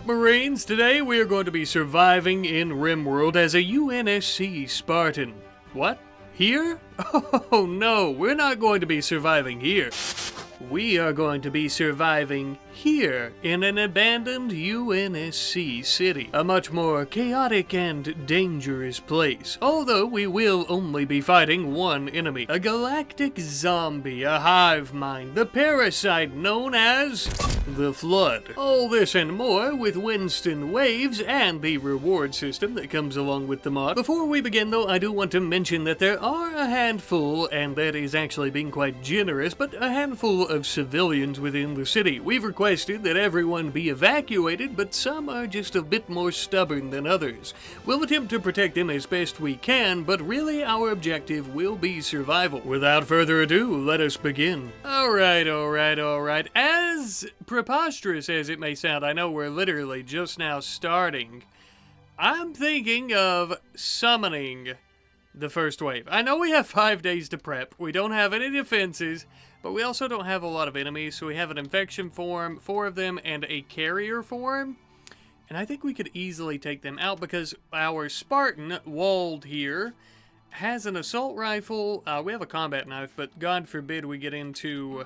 up, Marines? Today we are going to be surviving in RimWorld as a UNSC Spartan. What? Here? Oh no, we're not going to be surviving here. We are going to be surviving here in an abandoned UNSC city. A much more chaotic and dangerous place. Although we will only be fighting one enemy. A galactic zombie, a hive mind, the parasite known as the Flood. All this and more with Winston waves and the reward system that comes along with the mod. Before we begin though, I do want to mention that there are a handful, and that is actually being quite generous, but a handful of civilians within the city. We've requested that everyone be evacuated, but some are just a bit more stubborn than others. We'll attempt to protect them as best we can, but really our objective will be survival. Without further ado, let us begin. Alright. As preposterous as it may sound, I know we're literally just now starting. I'm thinking of summoning the first wave. I know we have 5 days to prep. We don't have any defenses, but we also don't have a lot of enemies. So we have an infection form, 4 of them, and a carrier form. And I think we could easily take them out because our Spartan, Walled here, has an assault rifle. We have a combat knife, but God forbid we get into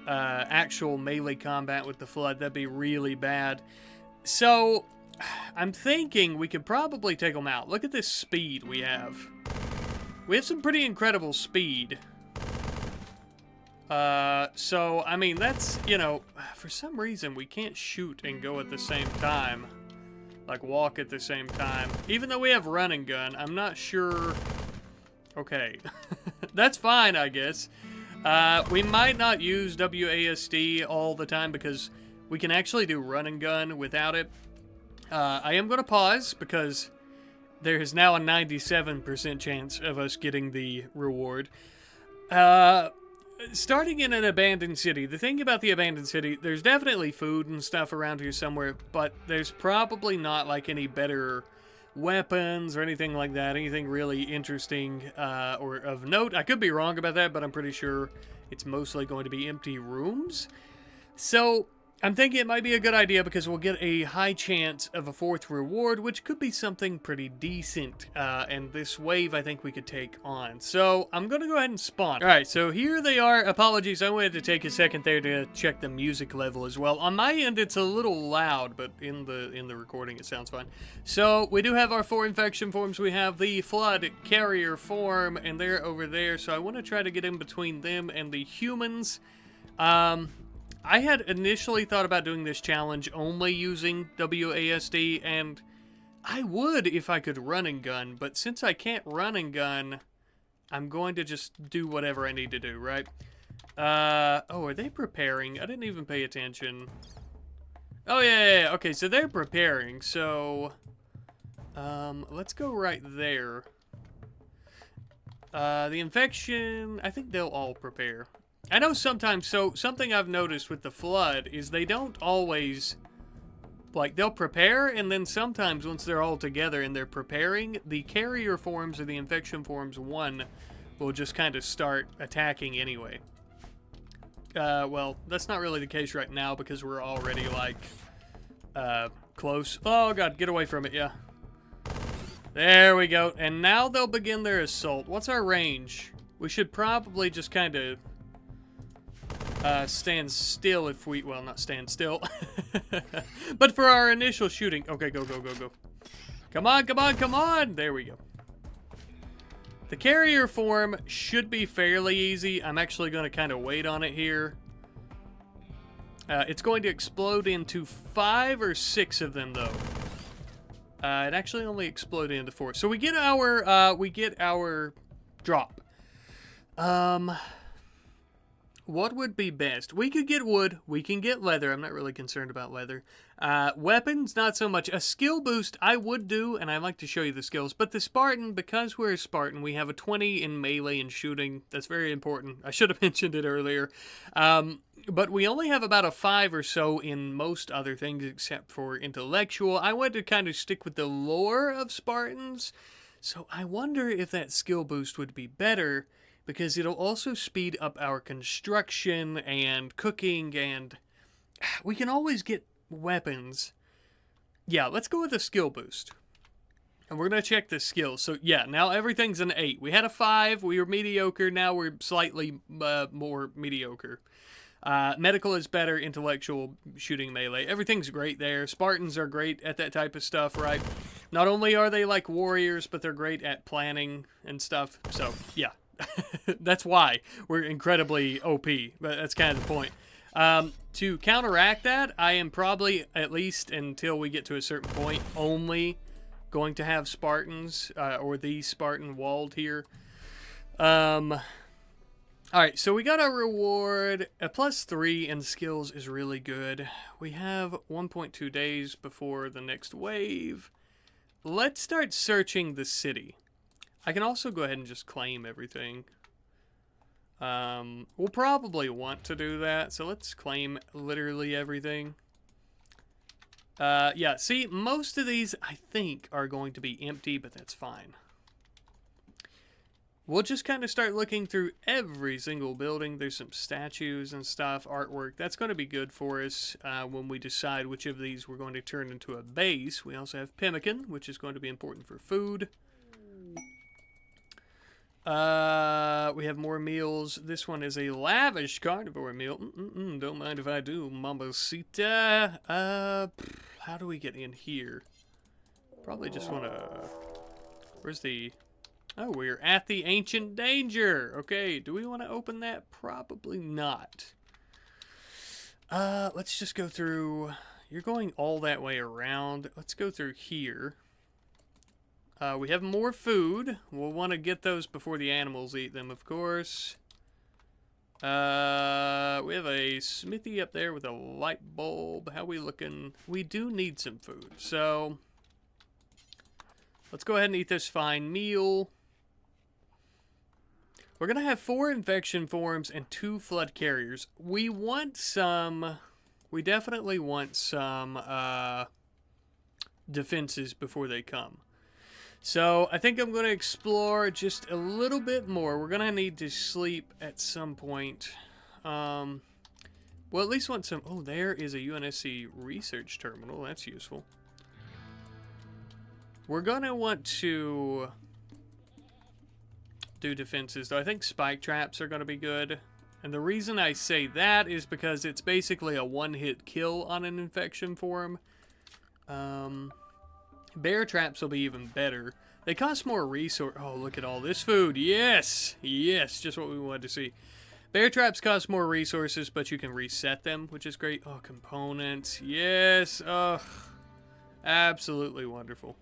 actual melee combat with the Flood. That'd be really bad. So I'm thinking we could probably take them out. Look at this speed we have. We have some pretty incredible speed. So, I mean, that's, you know, for some reason we can't shoot and go at the same time. Like, walk at the same time. Even though we have run and gun, I'm not sure. Okay. That's fine, I guess. We might not use WASD all the time because we can actually do run and gun without it. I am going to pause because there is now a 97% chance of us getting the reward. Starting in an abandoned city. The thing about the abandoned city, there's definitely food and stuff around here somewhere, but there's probably not like any better weapons or anything like that. Anything really interesting or of note. I could be wrong about that, but I'm pretty sure it's mostly going to be empty rooms. So I'm thinking it might be a good idea because we'll get a high chance of a 4th reward, which could be something pretty decent. And this wave I think we could take on. So I'm going to go ahead and spawn. Alright, so here they are. Apologies, I wanted to take a second there to check the music level as well. On my end it's a little loud, but in the recording it sounds fine. So we do have our 4 infection forms. We have the Flood carrier form, and they're over there. So I want to try to get in between them and the humans. I had initially thought about doing this challenge only using WASD, and I would if I could run and gun, but since I can't run and gun, I'm going to just do whatever I need to do, right? Oh, are they preparing? I didn't even pay attention. Oh, yeah. Okay, so they're preparing, so let's go right there. The infection, I think they'll all prepare. I know sometimes, so something I've noticed with the Flood is they don't always, like, they'll prepare, and then sometimes once they're all together and they're preparing, the carrier forms or the infection forms 1 will just kind of start attacking anyway. Well, that's not really the case right now because we're already, like, close. Oh, God, get away from it, yeah. There we go. And now they'll begin their assault. What's our range? We should probably just kind of stand still if we, well, not stand still, but for our initial shooting. Okay, go. Come on. There we go. The carrier form should be fairly easy. I'm actually going to kind of wait on it here. It's going to explode into 5 or 6 of them, though. It actually only exploded into 4. So we get our drop. What would be best? We could get wood. We can get leather. I'm not really concerned about leather. Weapons, not so much. A skill boost I would do, and I'd like to show you the skills. But the Spartan, because we're a Spartan, we have a 20 in melee and shooting. That's very important. I should have mentioned it earlier. But we only have about a 5 or so in most other things except for intellectual. I wanted to kind of stick with the lore of Spartans. So I wonder if that skill boost would be better, because it'll also speed up our construction and cooking, and we can always get weapons Yeah, let's go with a skill boost. And we're going to check the skills. So, yeah, now everything's an 8. We had a 5. We were mediocre. Now we're slightly more mediocre. Medical is better. Intellectual, shooting, melee. Everything's great there. Spartans are great at that type of stuff, right? Not only are they like warriors, but they're great at planning and stuff. So, yeah. That's why we're incredibly OP. But that's kind of the point. To counteract that, I am probably, at least until we get to a certain point, only going to have Spartans, or the Spartan walled here. Alright, so we got our reward. A +3 in skills is really good. We have 1.2 days before the next wave. Let's start searching the city. I can also go ahead and just claim everything. We'll probably want to do that, so let's claim literally everything. Yeah, see, most of these, I think, are going to be empty, but that's fine. We'll just kind of start looking through every single building. There's some statues and stuff, artwork. That's going to be good for us when we decide which of these we're going to turn into a base. We also have pemmican, which is going to be important for food. We have more meals. This one is a lavish carnivore meal. Don't mind if I do, mamacita. How do we get in here? Probably just want to... Where's the... Oh, we're at the ancient danger. Okay, do we want to open that? Probably not. Let's just go through... You're going all that way around. Let's go through here. We have more food. We'll want to get those before the animals eat them, of course. We have a smithy up there with a light bulb. How we looking? We do need some food, so let's go ahead and eat this fine meal. We're going to have 4 infection forms and 2 flood carriers. We want some... We definitely want some defenses before they come. So, I think I'm going to explore just a little bit more. We're going to need to sleep at some point. Well, at least want some... Oh, there is a UNSC research terminal. That's useful. We're going to want to do defenses, though. I think spike traps are going to be good. And the reason I say that is because it's basically a one-hit kill on an infection form. Bear traps will be even better. They cost more resource. Oh, look at all this food. Yes! Yes, just what we wanted to see. Bear traps cost more resources, but you can reset them, which is great. Oh, components. Yes! Ugh. Absolutely wonderful.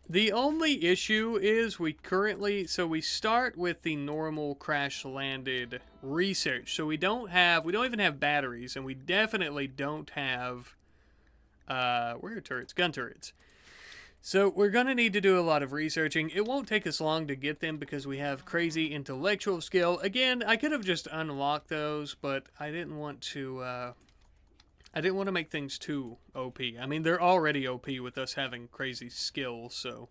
The only issue is we currently... So we start with the normal crash-landed research. So we don't even have batteries, and we definitely don't have... where are turrets? Gun turrets. So we're going to need to do a lot of researching. It won't take us long to get them because we have crazy intellectual skill. Again, I could have just unlocked those, but I didn't want to make things too OP. I mean, they're already OP with us having crazy skill, so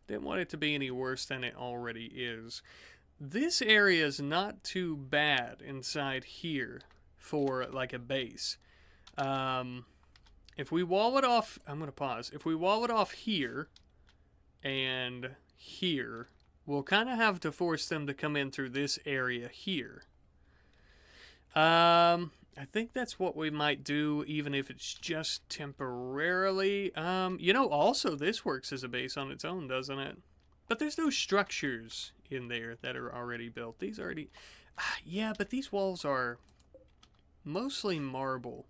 didn't want it to be any worse than it already is. This area is not too bad inside here for like a base. If we wall it off, I'm going to pause. If we wall it off here and here, we'll kind of have to force them to come in through this area here. I think that's what we might do, even if it's just temporarily. You know, also this works as a base on its own, doesn't it? But there's no structures in there that are already built. These already... Yeah, but these walls are mostly marble.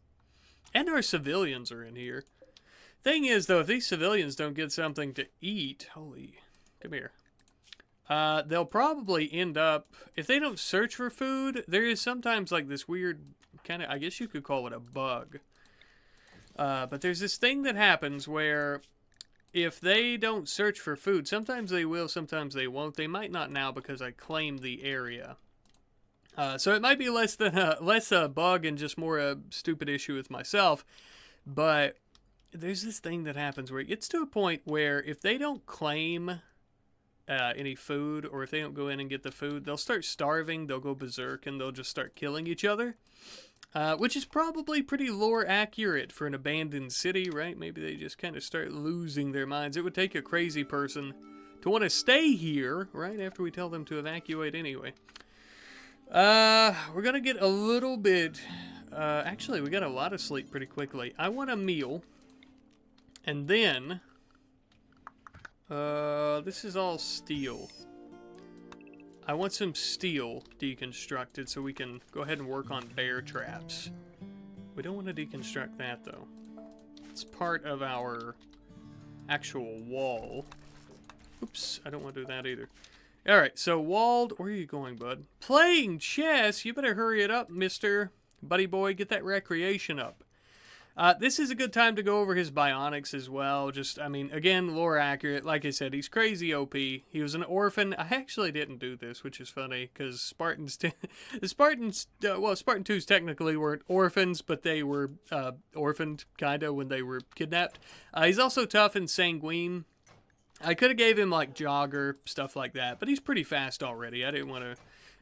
And our civilians are in here. Thing is, though, if these civilians don't get something to eat... Holy... Come here. They'll probably end up... If they don't search for food, there is sometimes like this weird kind of... I guess you could call it a bug. But there's this thing that happens where if they don't search for food, sometimes they will, sometimes they won't. They might not now because I claimed the area. So it might be less a bug and just more a stupid issue with myself. But there's this thing that happens where it gets to a point where if they don't claim any food, or if they don't go in and get the food, they'll start starving, they'll go berserk, and they'll just start killing each other. which is probably pretty lore accurate for an abandoned city, right? Maybe they just kind of start losing their minds. It would take a crazy person to want to stay here, right, after we tell them to evacuate anyway. We're gonna get a little bit... actually, we got a lot of sleep pretty quickly. I want a meal. And then... this is all steel. I want some steel deconstructed so we can go ahead and work on bear traps. We don't want to deconstruct that, though. It's part of our actual wall. Oops, I don't want to do that either. Alright, so walled... Where are you going, bud? Playing chess? You better hurry it up, mister. Buddy boy, get that recreation up. This is a good time to go over his bionics as well. Just, I mean, again, lore accurate. Like I said, he's crazy OP. He was an orphan. I actually didn't do this, which is funny, because Spartans... the Spartans... well, Spartan 2s technically weren't orphans, but they were orphaned, kind of, when they were kidnapped. He's also tough and sanguine. I could have gave him, like, jogger, stuff like that, but he's pretty fast already. I didn't want to...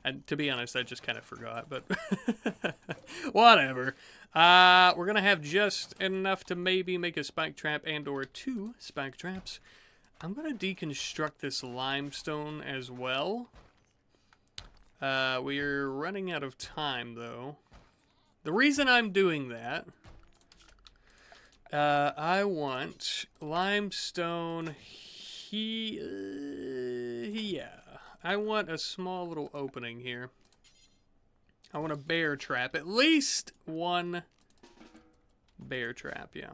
And to be honest, I just kind of forgot, but whatever. We're going to have just enough to maybe make a spike trap and or 2 spike traps. I'm going to deconstruct this limestone as well. We're running out of time, though. The reason I'm doing that, I want limestone yeah. I want a small little opening here. I want a bear trap. At least one bear trap, yeah.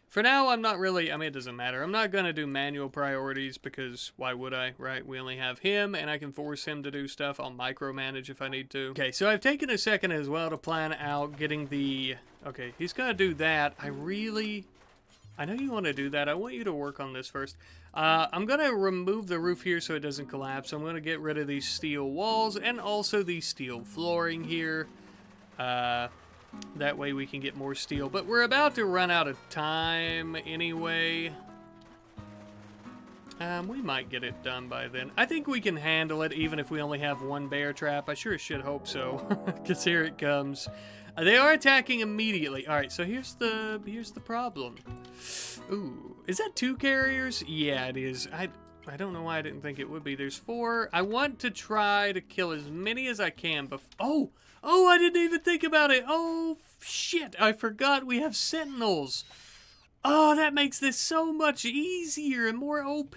For now, I'm not really... I mean, it doesn't matter. I'm not going to do manual priorities because why would I, right? We only have him, and I can force him to do stuff. I'll micromanage if I need to. Okay, so I've taken a second as well to plan out getting the... Okay, he's going to do that. I know you want to do that. I want you to work on this first. I'm going to remove the roof here so it doesn't collapse. I'm going to get rid of these steel walls and also the steel flooring here. That way we can get more steel. But we're about to run out of time anyway. We might get it done by then. I think we can handle it even if we only have one bear trap. I sure should hope so. Because here it comes. They are attacking immediately. Alright, so here's the problem. Ooh, is that 2 carriers? Yeah, it is. I don't know why I didn't think it would be. There's 4. I want to try to kill as many as I can before... Oh, I didn't even think about it. Oh, shit. I forgot we have Sentinels. Oh, that makes this so much easier and more OP.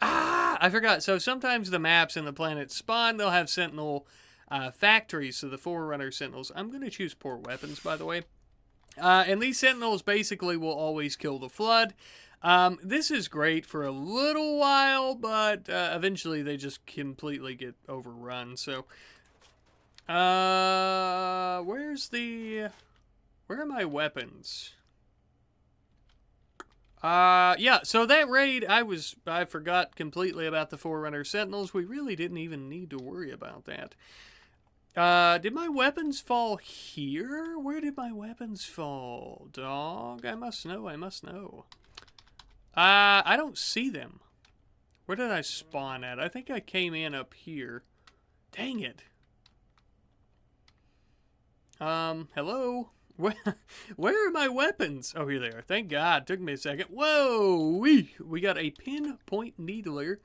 I forgot. So sometimes the maps and the planets spawn, they'll have Sentinel factories, so the Forerunner Sentinels. I'm going to choose poor weapons, by the way. And these Sentinels basically will always kill the Flood. This is great for a little while, but eventually they just completely get overrun. So, where are my weapons? Yeah, so that raid, I forgot completely about the Forerunner Sentinels. We really didn't even need to worry about that. Did my weapons fall here? Where did my weapons fall? Dog, I must know, I must know. I don't see them. Where did I spawn at? I think I came in up here. Dang it. Hello? Where are my weapons? Oh, here they are. Thank God. Took me a second. Whoa! We got a pinpoint needler.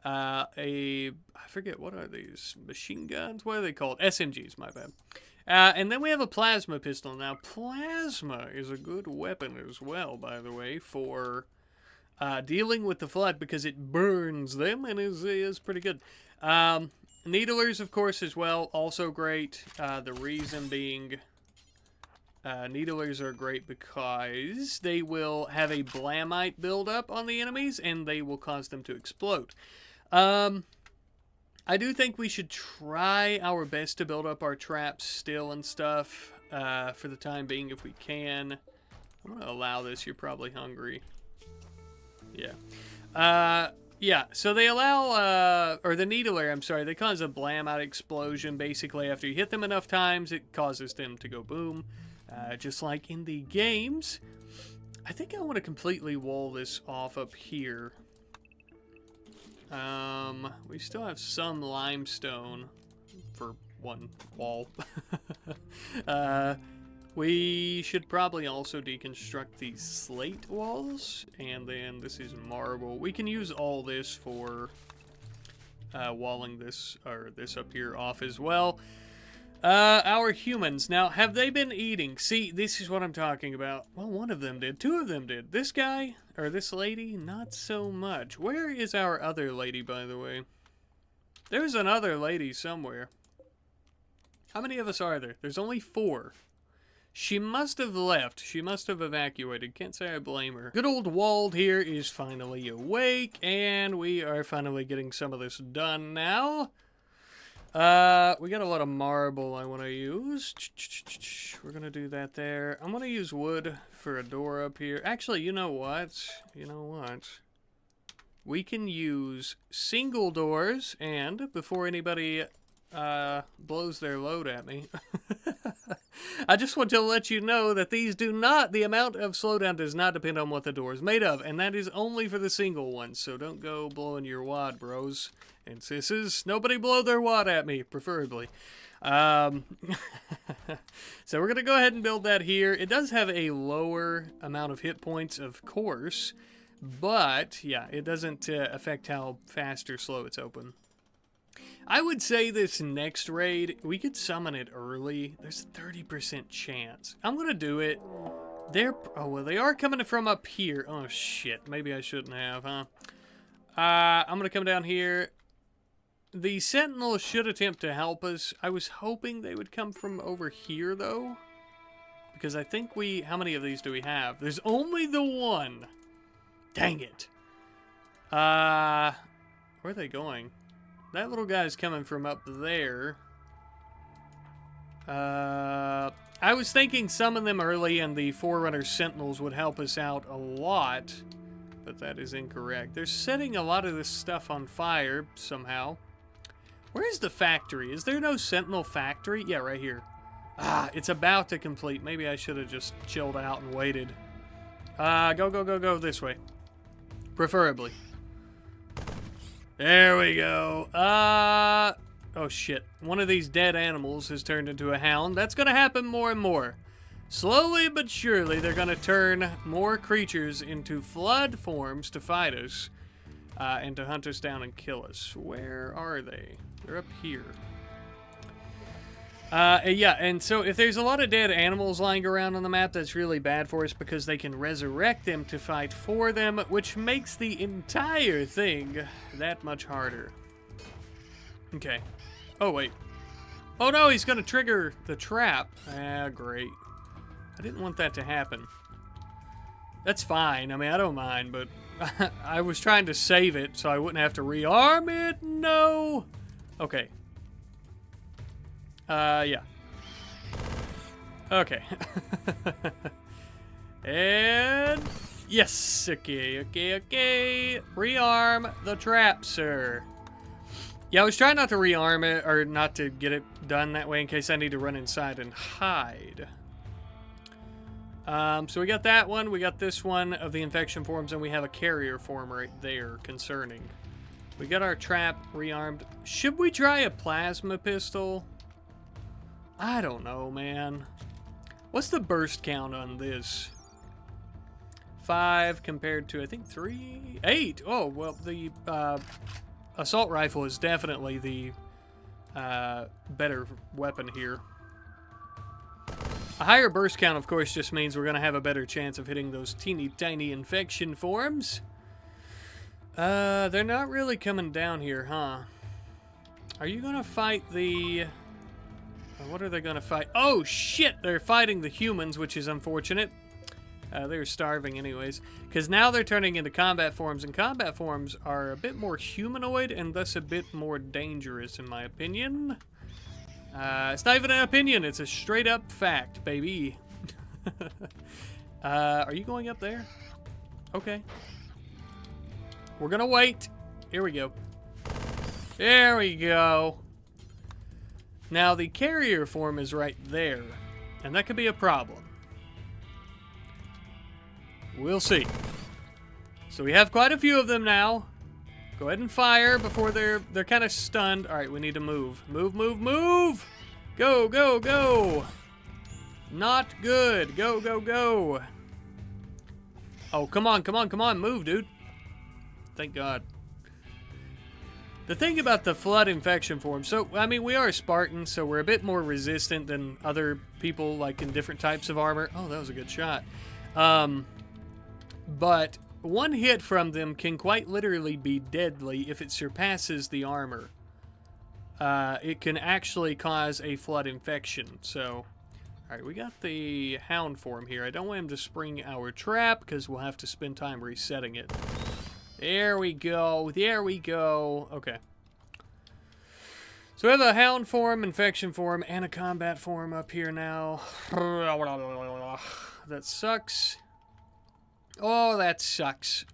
I forget, what are these? Machine guns? What are they called? SMGs, my bad. And then we have a plasma pistol. Now, plasma is a good weapon as well, by the way, for dealing with the Flood because it burns them and is pretty good. Needlers, of course, as well, also great. The reason being... Needlers are great because they will have a blamite buildup on the enemies, and they will cause them to explode. I do think we should try our best to build up our traps still and stuff, for the time being if we can. I'm going to allow this. You're probably hungry. Yeah. Yeah, so they allow, or the Needler, I'm sorry, they cause a blamite explosion. Basically, after you hit them enough times, it causes them to go boom. Just like in the games. I think I want to completely wall this off up here. We still have some limestone for one wall. We should probably also deconstruct these slate walls, and then this is marble. We can use all this for walling this, or this up here, off as well. Our humans, now, have they been eating? See, this is what I'm talking about. Well, one of them did. Two of them did. This guy, or this lady, not so much. Where is our other lady, by the way? There's another lady somewhere. How many of us are there? There's only 4. She must have left. She must have evacuated. Can't say I blame her. Good old Wald here is finally awake, and we are finally getting some of this done now. We got a lot of marble I want to use. We're going to do that there. I'm going to use wood for a door up here. Actually, you know what? We can use single doors, and before anybody blows their load at me, I just want to let you know that these do not, the amount of slowdown does not depend on what the door is made of, and that is only for the single ones, so don't go blowing your wad, bros and sisses. Nobody blow their wad at me, preferably. So we're going to go ahead and build that here. It does have a lower amount of hit points, of course, but yeah, it doesn't affect how fast or slow it's open. I would say this next raid, we could summon it early. There's a 30% chance. I'm going to do it. Oh, well, they are coming from up here. Oh, shit. Maybe I shouldn't have, huh? I'm going to come down here. The Sentinels should attempt to help us. I was hoping they would come from over here, though. Because I think how many of these do we have? There's only the one. Dang it. Where are they going? That little guy's coming from up there. I was thinking summon them early and the Forerunner Sentinels would help us out a lot, but that is incorrect. They're setting a lot of this stuff on fire somehow. Where's the factory? Is there no Sentinel factory? Yeah, right here. It's about to complete. Maybe I should have just chilled out and waited. Go this way. Preferably. There we go. Oh shit. One of these dead animals has turned into a hound. That's gonna happen more and more. Slowly but surely, they're gonna turn more creatures into flood forms to fight us. And to hunt us down and kill us. Where are they? They're up here. Yeah, and so if there's a lot of dead animals lying around on the map, that's really bad for us because they can resurrect them to fight for them, which makes the entire thing that much harder. Okay. Oh, wait. Oh, no, he's going to trigger the trap. Great. I didn't want that to happen. That's fine. I mean, I don't mind, but I was trying to save it so I wouldn't have to rearm it. No. Okay. Yeah. Okay. And yes. Okay. Rearm the trap, sir. Yeah, I was trying not to rearm it, or not to get it done that way in case I need to run inside and hide. So we got that one, we got this one of the infection forms, and we have a carrier form right there, concerning. We got our trap rearmed. Should we try a plasma pistol? I don't know, man. What's the burst count on this? 5 compared to, I think, 3? 8! Oh, well, the assault rifle is definitely the better weapon here. A higher burst count, of course, just means we're going to have a better chance of hitting those teeny tiny infection forms. They're not really coming down here, huh? Are you going to fight the... What are they going to fight? Oh, shit! They're fighting the humans, which is unfortunate. They're starving anyways. Because now they're turning into combat forms, and combat forms are a bit more humanoid and thus a bit more dangerous, in my opinion. It's not even an opinion, it's a straight up fact, baby. Are you going up there? Okay. We're gonna wait. Here we go. There we go. Now the carrier form is right there, and that could be a problem. We'll see. So we have quite a few of them now. Of Go ahead and fire before they're kind of stunned. All right, we need to move. Move, move, move! Go, go, go! Not good. Go, go, go. Oh, come on, come on, come on. Move, dude. Thank God. The thing about the flood infection form, so, I mean, we are Spartans, so we're a bit more resistant than other people, like, in different types of armor. Oh, that was a good shot. But one hit from them can quite literally be deadly if it surpasses the armor. It can actually cause a flood infection, so... Alright, we got the hound form here. I don't want him to spring our trap, because we'll have to spend time resetting it. There we go. There we go. Okay. So we have a hound form, infection form, and a combat form up here now. That sucks. Oh, that sucks.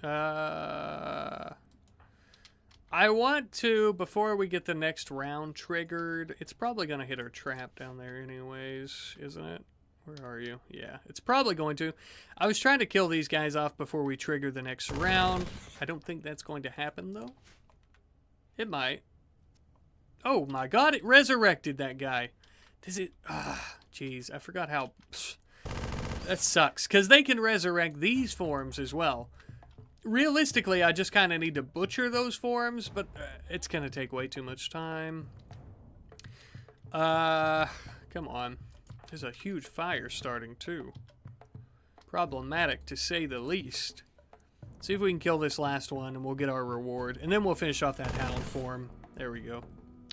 I want to, before we get the next round triggered, it's probably going to hit our trap down there anyways, isn't it? Where are you? Yeah, it's probably going to. I was trying to kill these guys off before we trigger the next round. I don't think that's going to happen, though. It might. Oh, my God, it resurrected that guy. Does it? Jeez, I forgot how... That sucks, because they can resurrect these forms as well. Realistically, I just kind of need to butcher those forms, but it's going to take way too much time. Come on. There's a huge fire starting, too. Problematic, to say the least. See if we can kill this last one, and we'll get our reward. And then we'll finish off that hound form. There we go.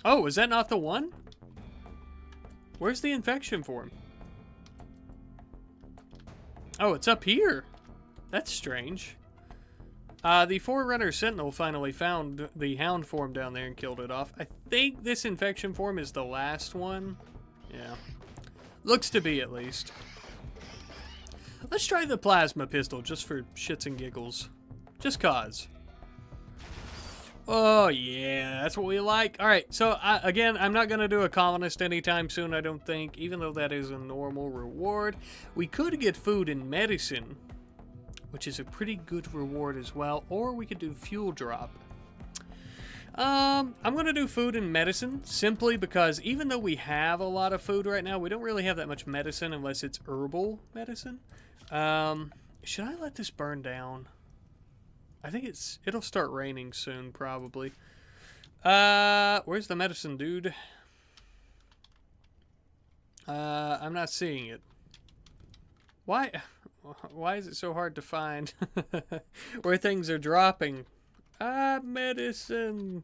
Oh, is that not the one? Where's the infection form? Oh, it's up here. That's strange. The Forerunner Sentinel finally found the hound form down there and killed it off. I think this infection form is the last one. Yeah. Looks to be, at least. Let's try the plasma pistol, just for shits and giggles. Just cause. Oh, yeah, that's what we like. Alright, so, again, I'm not going to do a colonist anytime soon, I don't think, even though that is a normal reward. We could get food and medicine, which is a pretty good reward as well, or we could do fuel drop. I'm going to do food and medicine, simply because even though we have a lot of food right now, we don't really have that much medicine unless it's herbal medicine. Should I let this burn down? I think it'll start raining soon, probably. Where's the medicine, dude? I'm not seeing it. Why is it so hard to find where things are dropping? Medicine.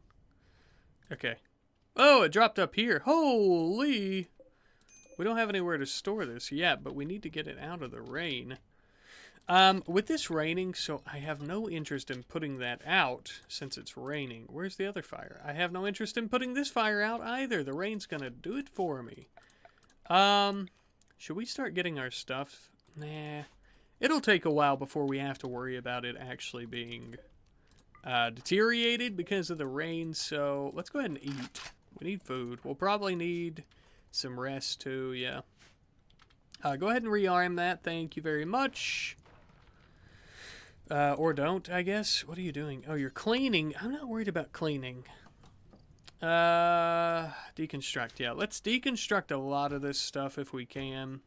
Okay. Oh, it dropped up here. Holy. We don't have anywhere to store this yet, but we need to get it out of the rain. With this raining, so I have no interest in putting that out since it's raining. Where's the other fire? I have no interest in putting this fire out either. The rain's gonna do it for me. Should we start getting our stuff? Nah. It'll take a while before we have to worry about it actually being deteriorated because of the rain, so let's go ahead and eat. We need food. We'll probably need some rest too, yeah. Go ahead and rearm that. Thank you very much. Or don't, I guess. What are you doing? Oh, you're cleaning. I'm not worried about cleaning. Deconstruct. Yeah, let's deconstruct a lot of this stuff if we can.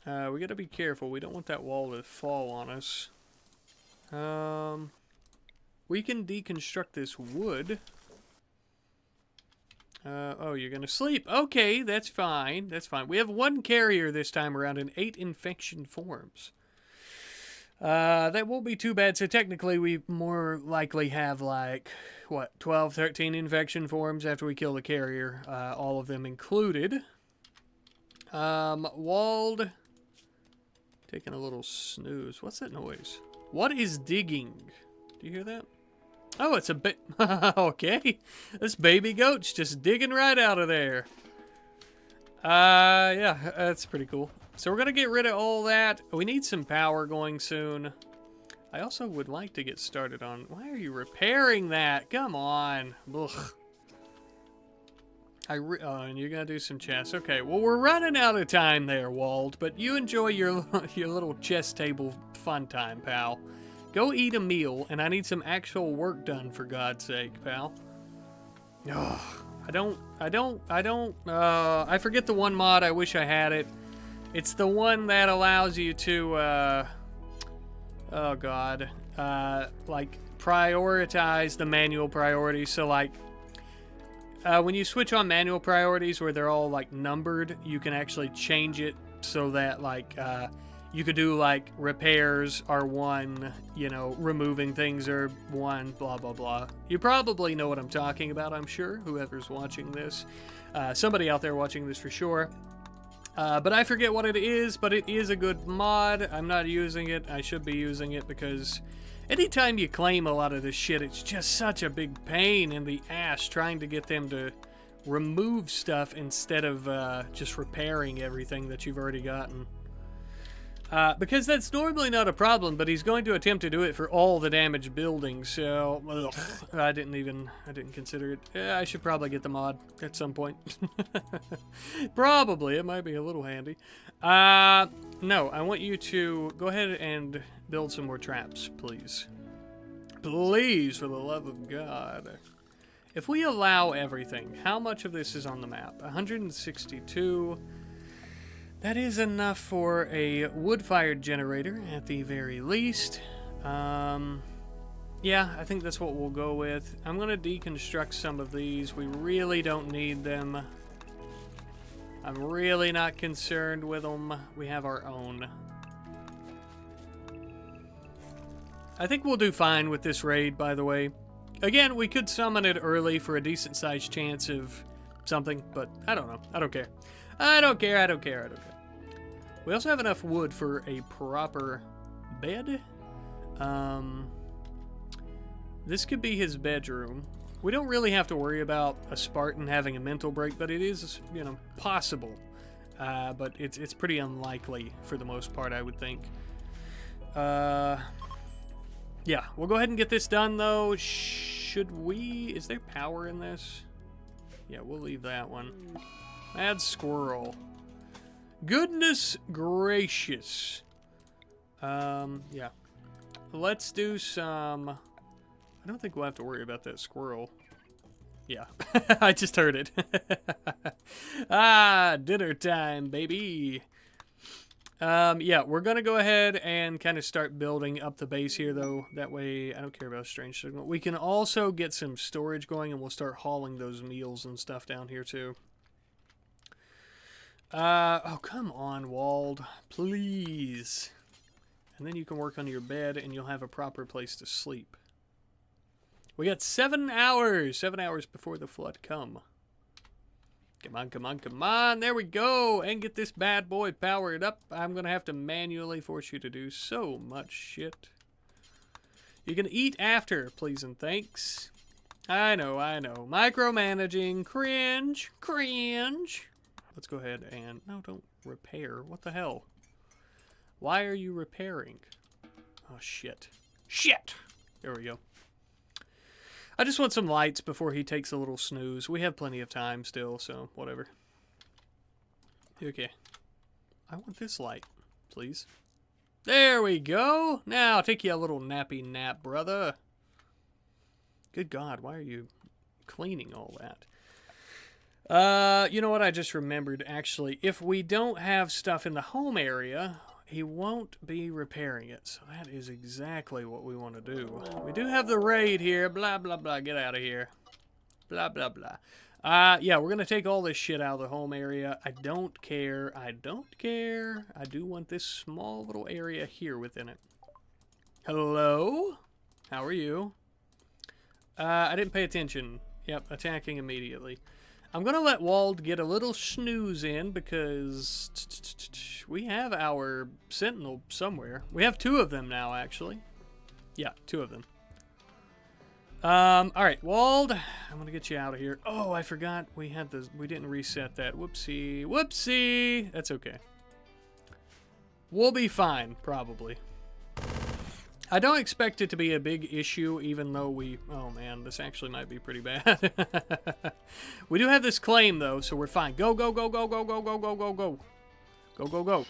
We gotta be careful. We don't want that wall to fall on us. We can deconstruct this wood. Oh, you're gonna sleep. Okay, that's fine. That's fine. We have 1 carrier this time around and 8 infection forms. That won't be too bad. So technically we more likely have like, what, 12, 13 infection forms after we kill the carrier. All of them included. Walled. Taking a little snooze. What's that noise? What is digging? Do you hear that? Oh, it's a bit... Okay. This baby goat's just digging right out of there. Yeah, that's pretty cool. So we're going to get rid of all that. We need some power going soon. I also would like to get started on... Why are you repairing that? Come on. Ugh. Oh, and you're going to do some chests. Okay, well, we're running out of time there, Wald. But you enjoy your little chess table fun time, pal. Go eat a meal, and I need some actual work done, for God's sake, pal. Ugh, I forget the one mod. I wish I had it. It's the one that allows you to, oh God, like, prioritize the manual priorities. So, like, when you switch on manual priorities where they're all, like, numbered, you can actually change it so that, like, you could do, like, repairs are 1, you know, removing things are 1, blah, blah, blah. You probably know what I'm talking about, I'm sure, whoever's watching this. Somebody out there watching this for sure. But I forget what it is, but it is a good mod. I'm not using it. I should be using it because anytime you claim a lot of this shit, it's just such a big pain in the ass trying to get them to remove stuff instead of just repairing everything that you've already gotten. Because that's normally not a problem, but he's going to attempt to do it for all the damaged buildings, so I didn't consider it. I should probably get the mod at some point. Probably, it might be a little handy. No, I want you to go ahead and build some more traps, please. Please, for the love of God. If we allow everything, how much of this is on the map? 162. That is enough for a wood-fired generator, at the very least. Yeah, I think that's what we'll go with. I'm going to deconstruct some of these. We really don't need them. I'm really not concerned with them. We have our own. I think we'll do fine with this raid, by the way. Again, we could summon it early for a decent-sized chance of something, but I don't know. I don't care. I don't care. We also have enough wood for a proper bed. This could be his bedroom. We don't really have to worry about a Spartan having a mental break, but it is, you know, possible. But it's pretty unlikely for the most part, I would think. Yeah, we'll go ahead and get this done, though. Should we... Is there power in this? Yeah, we'll leave that one. Add squirrel. Goodness gracious. Yeah. Let's do some... I don't think we'll have to worry about that squirrel. Yeah. I just heard it. Dinner time, baby. Yeah, we're going to go ahead and kind of start building up the base here, though. That way, I don't care about strange signal. We can also get some storage going, and we'll start hauling those meals and stuff down here, too. Oh, come on, Wald. Please. And then you can work on your bed, and you'll have a proper place to sleep. We got 7 hours. 7 hours before the flood come. Come on, come on, come on. There we go. And get this bad boy powered up. I'm going to have to manually force you to do so much shit. You can eat after, please and thanks. I know, I know. Micromanaging. Cringe. Cringe. Let's go ahead and... No, don't repair. What the hell? Why are you repairing? Oh, shit. Shit! There we go. I just want some lights before he takes a little snooze. We have plenty of time still, so whatever. Okay. I want this light, please. There we go! Now, take you a little nappy nap, brother. Good God, why are you cleaning all that? You know what? I just remembered, actually. If we don't have stuff in the home area, he won't be repairing it. So that is exactly what we want to do. We do have the raid here. Blah, blah, blah. Get out of here. Blah, blah, blah. Yeah, we're going to take all this shit out of the home area. I don't care. I don't care. I do want this small little area here within it. Hello? How are you? I didn't pay attention. Yep, attacking immediately. I'm going to let Wald get a little snooze in because we have our Sentinel somewhere. We have 2 of them now, actually. Yeah, 2 of them. All right, Wald, I'm going to get you out of here. Oh, I forgot we didn't reset that. Whoopsie. Whoopsie. That's okay. We'll be fine, probably. I don't expect it to be a big issue, even though we... Oh, man, this actually might be pretty bad. We do have this claim, though, so we're fine. Go, go, go, go, go, go, go, go, go, go. Go, go, go.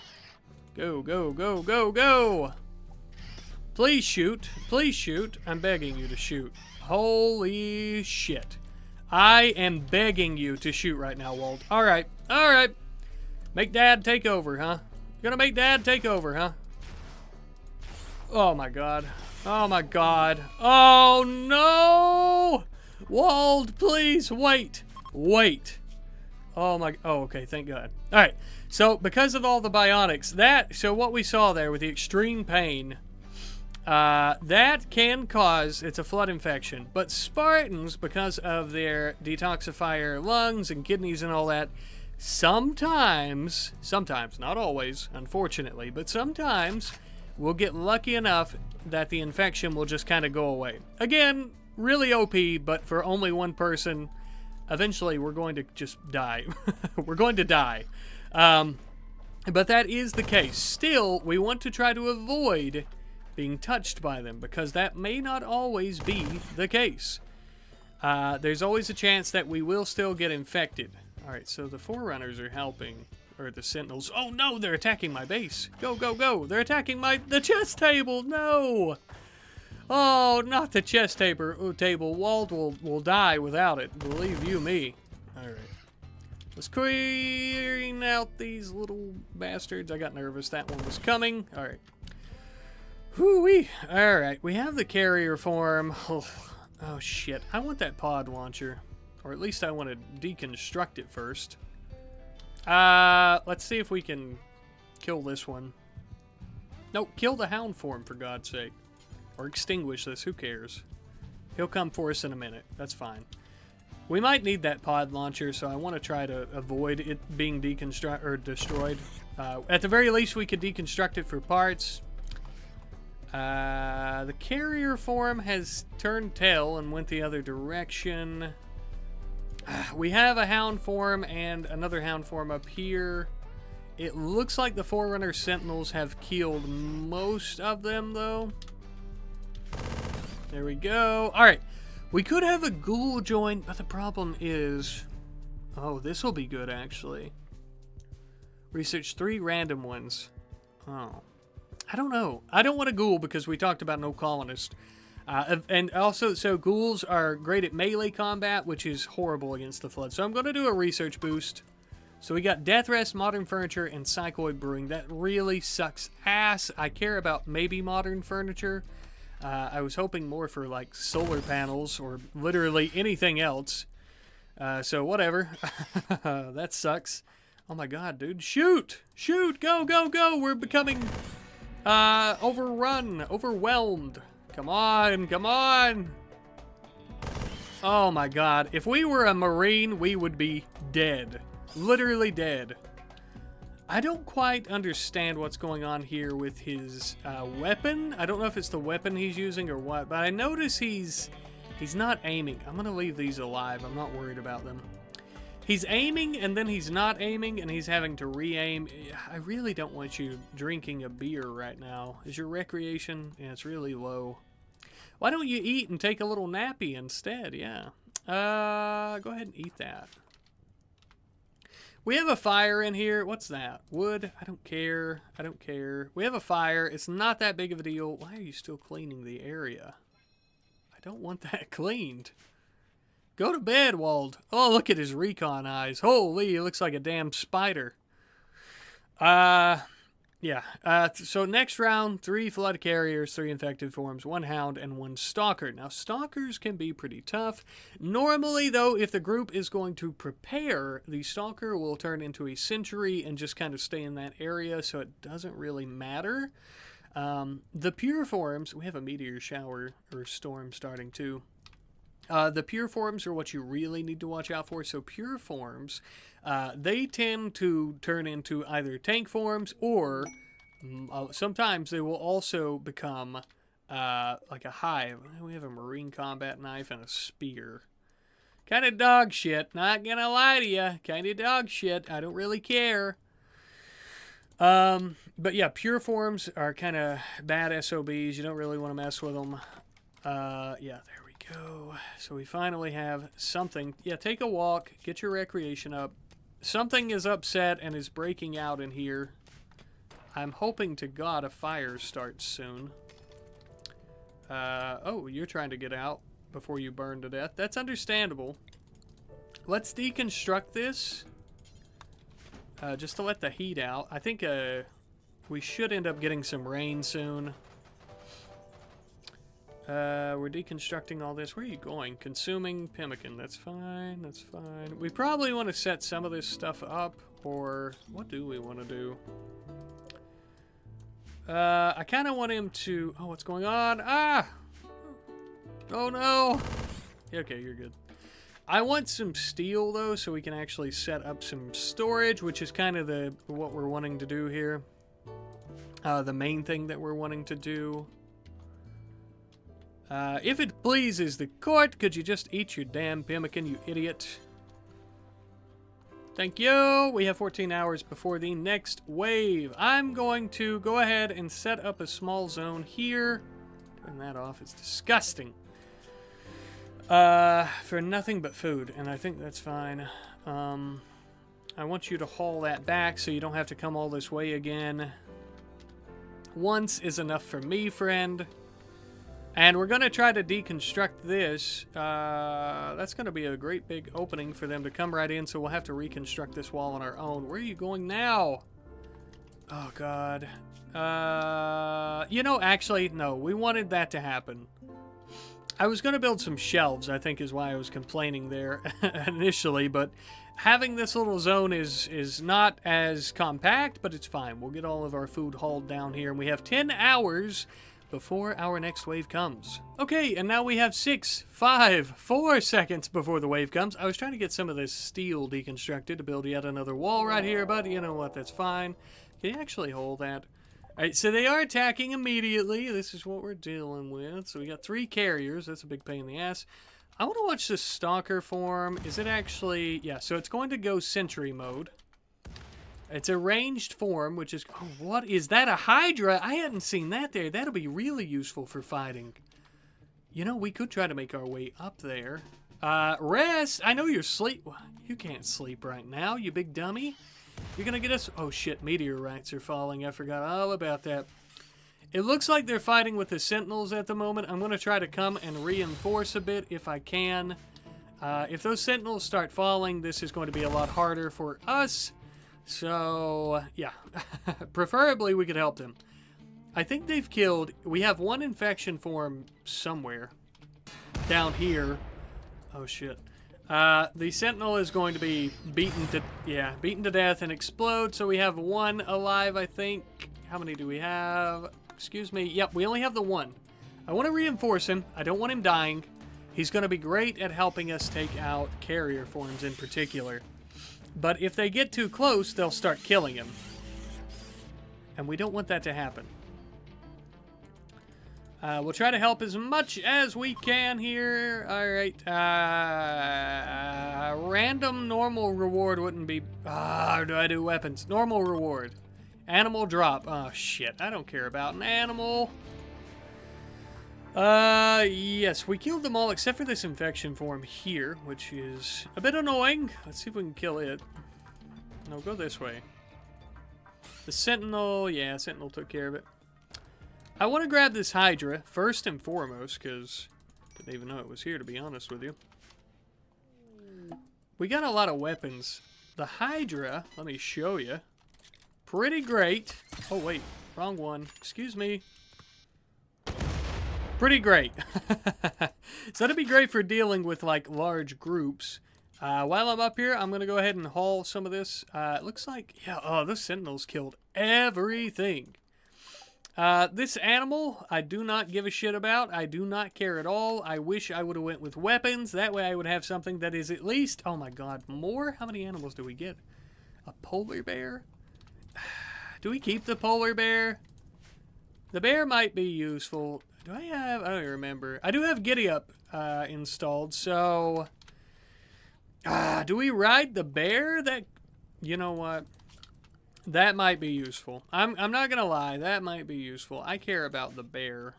Go, go, go, go, go. Please shoot. Please shoot. I'm begging you to shoot. Holy shit. I am begging you to shoot right now, Walt. Alright. Alright. Make Dad take over, huh? You're gonna make Dad take over, huh? Oh my god. Oh my god. Oh no! Walt, please wait. Wait. Oh my... Oh, okay. Thank God. Alright. So, because of all the bionics, so what we saw there with the extreme pain... that can cause, it's a flood infection, but Spartans, because of their detoxifier lungs and kidneys and all that, sometimes, not always, unfortunately, but sometimes we'll get lucky enough that the infection will just kind of go away. Again, really OP, but for only one person, eventually we're going to just die. We're going to die. But that is the case. Still, we want to try to avoid being touched by them, because that may not always be the case. There's always a chance that we will still get infected. Alright, so the Forerunners are helping, or the Sentinels. Oh no, they're attacking my base. Go, go, go. They're attacking the chess table. No. Oh, not the chess table. Walt will die without it. Believe you me. Alright. Let's clean out these little bastards. I got nervous. That one was coming. Alright. Whoo-wee. Alright, we have the carrier form. Oh, shit. I want that pod launcher. Or at least I want to deconstruct it first. Let's see if we can kill this one. No, kill the hound form, for God's sake. Or extinguish this, who cares? He'll come for us in a minute. That's fine. We might need that pod launcher, so I want to try to avoid it being destroyed. At the very least, we could deconstruct it for parts. The carrier form has turned tail and went the other direction. We have a hound form and another hound form up here. It looks like the Forerunner Sentinels have killed most of them, though. There we go. Alright. We could have a ghoul join, but the problem is... Oh, this will be good, actually. Research 3 random ones. Oh. I don't know. I don't want a ghoul because we talked about no colonist. And also, so ghouls are great at melee combat, which is horrible against the Flood. So I'm going to do a research boost. So we got Death Rest, Modern Furniture, and Psychoid Brewing. That really sucks ass. I care about maybe Modern Furniture. I was hoping more for, like, solar panels or literally anything else. So whatever. That sucks. Oh my god, dude. Shoot! Shoot! Go, go, go! We're becoming... overrun, overwhelmed. Come on, come on. Oh my god. If we were a Marine, we would be dead. Literally dead. I don't quite understand what's going on here with his weapon. I don't know if it's the weapon he's using or what, but I notice he's not aiming. I'm gonna leave these alive. I'm not worried about them. He's aiming, and then he's not aiming, and he's having to re-aim. I really don't want you drinking a beer right now. Is your recreation? Yeah, it's really low. Why don't you eat and take a little nappy instead? Yeah. Go ahead and eat that. We have a fire in here. What's that? Wood? I don't care. I don't care. We have a fire. It's not that big of a deal. Why are you still cleaning the area? I don't want that cleaned. Go to bed, Wald. Oh, look at his recon eyes. Holy, he looks like a damn spider. Yeah. So next round, 3 flood carriers, 3 infected forms, 1 hound, and 1 stalker. Now, stalkers can be pretty tough. Normally, though, if the group is going to prepare, the stalker will turn into a sentry and just kind of stay in that area, so it doesn't really matter. The pure forms, we have a meteor shower or storm starting too. The pure forms are what you really need to watch out for. So pure forms, they tend to turn into either tank forms or sometimes they will also become like a hive. We have a marine combat knife and a spear. Kind of dog shit. Not gonna lie to you. Kind of dog shit. I don't really care. But yeah, pure forms are kind of bad SOBs. You don't really want to mess with them. Yeah, there we go. So we finally have something. Yeah, take a walk. Get your recreation up. Something is upset and is breaking out in here. I'm hoping to God a fire starts soon. Oh, you're trying to get out before you burn to death. That's understandable. Let's deconstruct this. Just to let the heat out. I think we should end up getting some rain soon. We're deconstructing all this. Where are you going? Consuming pemmican. That's fine. That's fine. We probably want to set some of this stuff up. Or what do we want to do? I kind of want him to... Oh, what's going on? Ah! Oh, no! Okay, you're good. I want some steel, though, so we can actually set up some storage, which is kind of what we're wanting to do here. The main thing that we're wanting to do. If it pleases the court, could you just eat your damn pemmican, you idiot? Thank you. We have 14 hours before the next wave. I'm going to go ahead and set up a small zone here. Turn that off. It's disgusting. For nothing but food, and I think that's fine. I want you to haul that back so you don't have to come all this way again. Once is enough for me, friend. And we're going to try to deconstruct this. That's going to be a great big opening for them to come right in, so we'll have to reconstruct this wall on our own. Where are you going now? Oh, God. You know, actually, no. We wanted that to happen. I was going to build some shelves, I think is why I was complaining there initially, but having this little zone is not as compact, but it's fine. We'll get all of our food hauled down here, and we have 10 hours before our next wave comes. Okay, and now we have 6, 5, 4 seconds before the wave comes. I was trying to get some of this steel deconstructed to build yet another wall right here, but you know what, that's fine. Can you actually hold that? Alright, so they are attacking immediately. This is what we're dealing with. So we got 3 carriers. That's a big pain in the ass. I want to watch this stalker form. Is it actually... Yeah, so it's going to go sentry mode. It's a ranged form, which is... Oh, what is that? A Hydra? I hadn't seen that there. That'll be really useful for fighting. You know, we could try to make our way up there. Rest! I know you're asleep. You can't sleep right now, you big dummy. You're gonna get us... Oh shit, meteorites are falling. I forgot all about that. It looks like they're fighting with the Sentinels at the moment. I'm gonna try to come and reinforce a bit if I can. If those Sentinels start falling, this is going to be a lot harder for us. So, yeah. Preferably we could help them. I think they've killed... We have one infection form somewhere. Down here. Oh shit. The Sentinel is going to be beaten to death and explode. So we have 1 alive, I think. How many do we have? Excuse me. Yep, we only have the 1. I want to reinforce him. I don't want him dying. He's going to be great at helping us take out carrier forms in particular. But if they get too close, they'll start killing him. And we don't want that to happen. We'll try to help as much as we can here. Alright. Random normal reward wouldn't be... do I do weapons? Normal reward. Animal drop. Oh, shit. I don't care about an animal. Yes. We killed them all except for this infection form here, which is a bit annoying. Let's see if we can kill it. No, go this way. The Sentinel... Yeah, Sentinel took care of it. I want to grab this Hydra, first and foremost, because I didn't even know it was here, to be honest with you. We got a lot of weapons. The Hydra, let me show you. Pretty great. Oh, wait. Wrong one. Excuse me. Pretty great. So that'd be great for dealing with, like, large groups. While I'm up here, I'm going to go ahead and haul some of this. It looks like... Yeah, oh, the Sentinels killed everything. This animal, I do not give a shit about. I do not care at all. I wish I would have went with weapons. That way I would have something that is at least... Oh my god, more? How many animals do we get? A polar bear? Do we keep the polar bear? The bear might be useful. Do I have... I don't even remember. I do have Giddy Up installed, so... do we ride the bear? That... You know what? That might be useful. I'm not gonna lie, that might be useful. I care about the bear.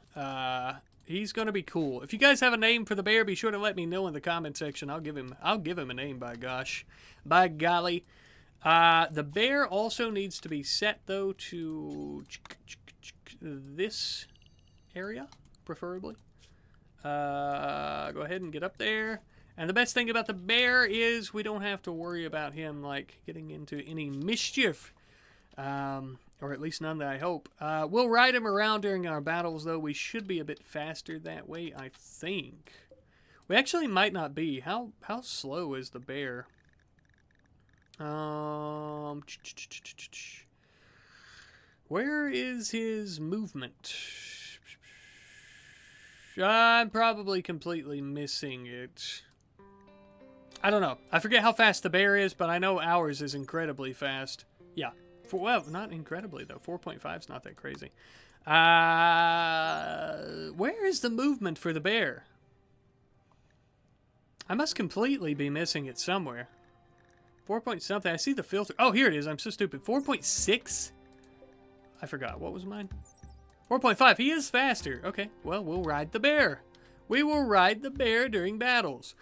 He's gonna be cool. If you guys have a name for the bear, be sure to let me know in the comment section. I'll give him a name, by gosh. By golly. The bear also needs to be set though to this area. preferably. Go ahead and get up there. And the best thing about the bear is we don't have to worry about him, like, getting into any mischief. Or at least none that I hope. We'll ride him around during our battles, though. We should be a bit faster that way, I think. We actually might not be. How slow is the bear? Where is his movement? I'm probably completely missing it. I don't know. I forget how fast the bear is, but I know ours is incredibly fast. Yeah. Well, not incredibly, though. 4.5 is not that crazy. Where is the movement for the bear? I must completely be missing it somewhere. 4 point something. I see the filter. Oh, here it is. I'm so stupid. 4.6? I forgot. What was mine? 4.5. He is faster. Okay. Well, we'll ride the bear. We will ride the bear during battles.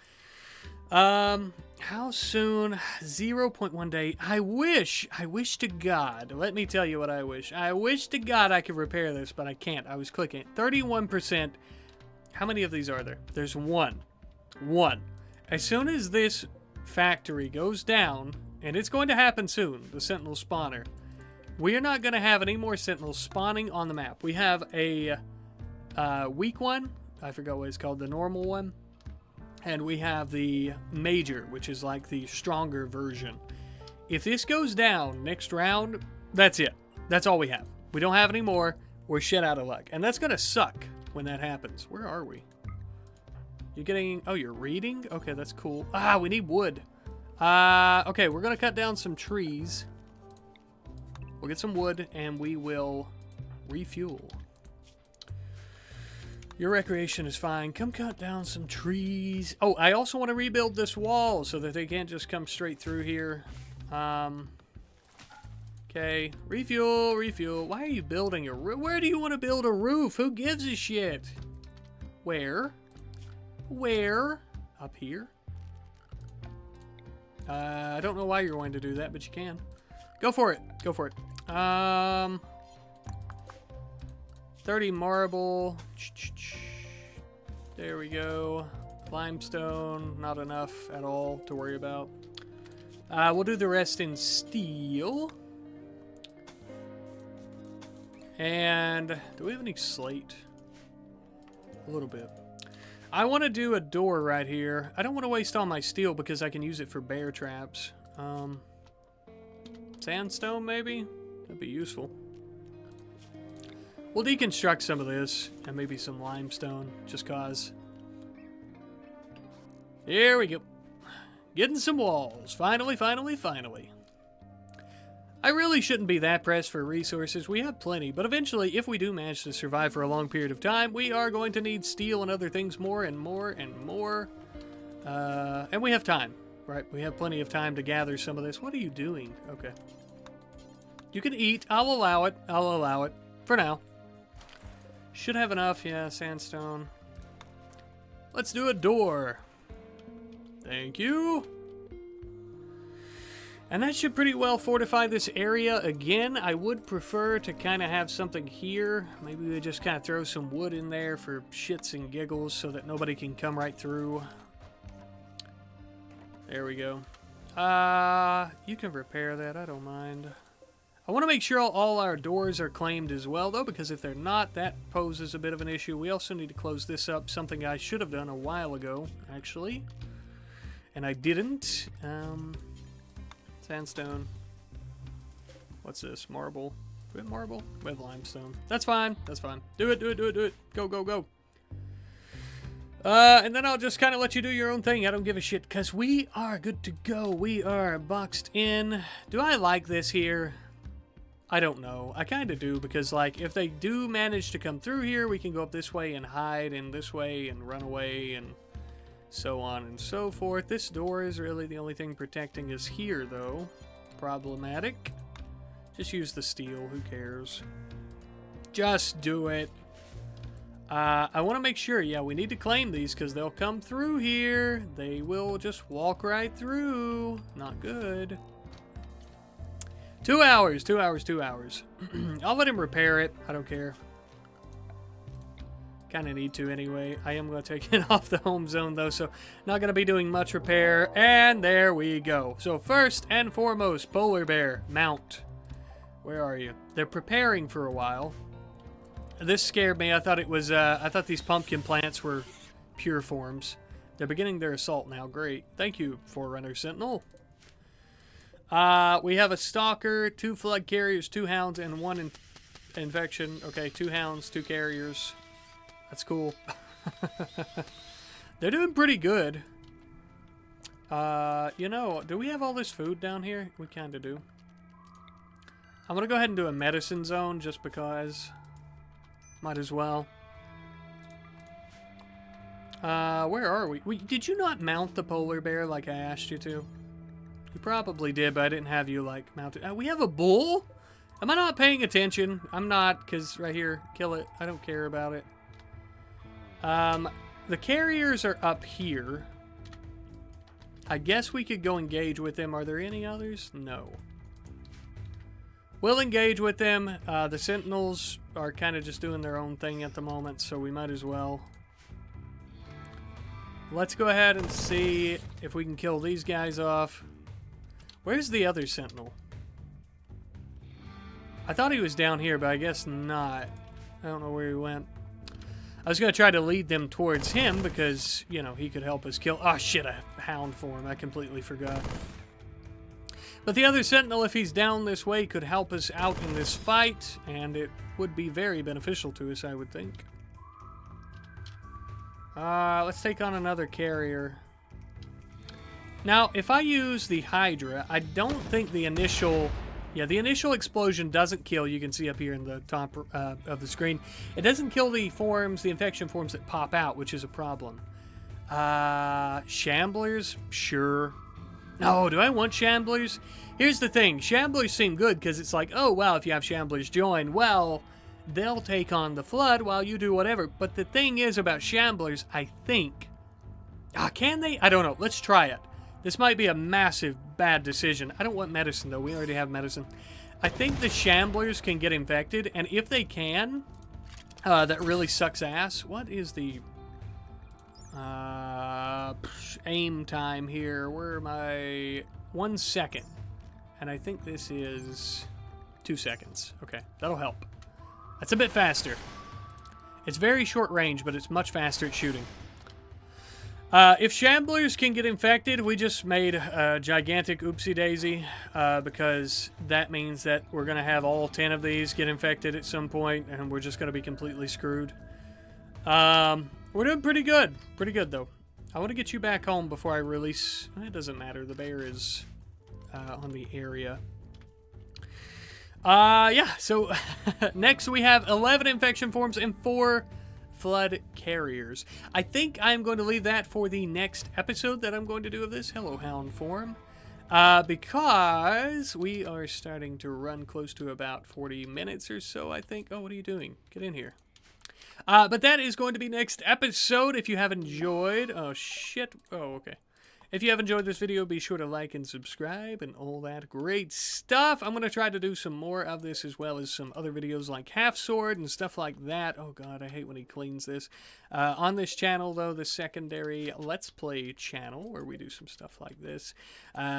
How soon? 0.1 day. I wish to God. Let me tell you what I wish. I wish to God I could repair this, but I can't. I was clicking it. 31%. How many of these are there? There's one. One. As soon as this factory goes down, and it's going to happen soon, the Sentinel spawner, we are not going to have any more Sentinels spawning on the map. We have a weak one. I forgot what it's called. The normal one. And we have the major, which is like the stronger version. If this goes down next round, that's it. That's all we have. We don't have any more. We're shit out of luck. And that's going to suck when that happens. Where are we? You're getting... Oh, you're reading? Okay, that's cool. Ah, we need wood. Okay, we're going to cut down some trees. We'll get some wood, and we will refuel. Your recreation is fine. Come cut down some trees. Oh, I also want to rebuild this wall so that they can't just come straight through here. Okay. Refuel, refuel. Why are you building a roof? Where do you want to build a roof? Who gives a shit? Where? Where? Up here? I don't know why you're going to do that, but you can. Go for it. Go for it. 30 marble. There we go. Limestone. Not enough at all to worry about. We'll do the rest in steel. And do we have any slate? A little bit. I want to do a door right here. I don't want to waste all my steel because I can use it for bear traps. Sandstone, maybe? That'd be useful. We'll deconstruct some of this, and maybe some limestone, just cause. Here we go. Getting some walls. Finally, finally, finally. I really shouldn't be that pressed for resources. We have plenty, but eventually, if we do manage to survive for a long period of time, we are going to need steel and other things more and more and more. And we have time, right? We have plenty of time to gather some of this. What are you doing? Okay. You can eat. I'll allow it. I'll allow it. For now. Should have enough. Yeah, sandstone. Let's do a door. Thank you. And that should pretty well fortify this area again. I would prefer to kind of have something here. Maybe we just kind of throw some wood in there for shits and giggles so that nobody can come right through. There we go. You can repair that. I don't mind. I want to make sure all our doors are claimed as well, though, because if they're not, that poses a bit of an issue. We also need to close this up, something I should have done a while ago, actually. And I didn't. Sandstone. What's this? Marble. Do we have marble? We have limestone. That's fine. That's fine. Do it, do it, do it, do it. Go, go, go. And then I'll just kind of let you do your own thing. I don't give a shit, because we are good to go. We are boxed in. Do I like this here? I don't know. I kind of do, because, like, if they do manage to come through here, we can go up this way and hide, and this way and run away, and so on and so forth. This door is really the only thing protecting us here, though. Problematic. Just use the steel. Who cares? Just do it. I want to make sure, yeah, we need to claim these, because they'll come through here. They will just walk right through. Not good. 2 hours, 2 hours, 2 hours. I'll let him repair it. I don't care. Kind of need to anyway. I am going to take it off the home zone though, so not going to be doing much repair. And there we go. So first and foremost, polar bear, mount. Where are you? They're preparing for a while. This scared me. I thought it was, I thought these pumpkin plants were pure forms. They're beginning their assault now. Great. Thank you, Forerunner Sentinel. We have a stalker, 2 flood carriers, 2 hounds, and 1 infection. Okay, 2 hounds, 2 carriers. That's cool. They're doing pretty good. You know, do we have all this food down here? We kind of do. I'm going to go ahead and do a medicine zone just because. Might as well. Where are we? Did you not mount the polar bear like I asked you to? You probably did, but I didn't have you, like, mount it. We have a bull? Am I not paying attention? I'm not, because right here, kill it. I don't care about it. The carriers are up here. I guess we could go engage with them. Are there any others? No. We'll engage with them. The Sentinels are kind of just doing their own thing at the moment, so we might as well. Let's go ahead and see if we can kill these guys off. Where's the other Sentinel? I thought he was down here, but I guess not. I don't know where he went. I was going to try to lead them towards him because, you know, he could help us kill... Oh, shit, a hound form. I completely forgot. But the other Sentinel, if he's down this way, could help us out in this fight, and it would be very beneficial to us, I would think. Let's take on another carrier. Now, if I use the Hydra, I don't think the initial... Yeah, the initial explosion doesn't kill. You can see up here in the top of the screen. It doesn't kill the forms, the infection forms that pop out, which is a problem. Shamblers? Sure. No, do I want Shamblers? Here's the thing. Shamblers seem good because it's like, oh, well, if you have Shamblers join, well, they'll take on the Flood while you do whatever. But the thing is about Shamblers, I think... can they? I don't know. Let's try it. This might be a massive bad decision. I don't want medicine, though. We already have medicine. I think the Shamblers can get infected, and if they can, that really sucks ass. What is the aim time here? Where am I? 1 second. And I think this is 2 seconds. Okay, that'll help. That's a bit faster. It's very short range, but it's much faster at shooting. If Shamblers can get infected, we just made a gigantic oopsie-daisy, because that means that we're going to have all 10 of these get infected at some point, and we're just going to be completely screwed. We're doing pretty good. Pretty good, though. I want to get you back home before I release... It doesn't matter. The bear is on the area. Yeah, so next we have 11 infection forms and 4... Flood carriers. I think I'm going to leave that for the next episode that I'm going to do of this Hello Hound form. Because we are starting to run close to about 40 minutes or so, I think. Oh, what are you doing? Get in here. But that is going to be next episode. If you have enjoyed... Oh, shit. Oh, okay. If you have enjoyed this video, be sure to like and subscribe and all that great stuff. I'm going to try to do some more of this as well as some other videos like Half Sword and stuff like that. Oh god, I hate when he cleans this. On this channel, though, the secondary Let's Play channel where we do some stuff like this.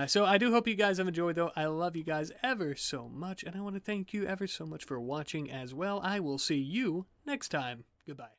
So I do hope you guys have enjoyed, though. I love you guys ever so much, and I want to thank you ever so much for watching as well. I will see you next time. Goodbye.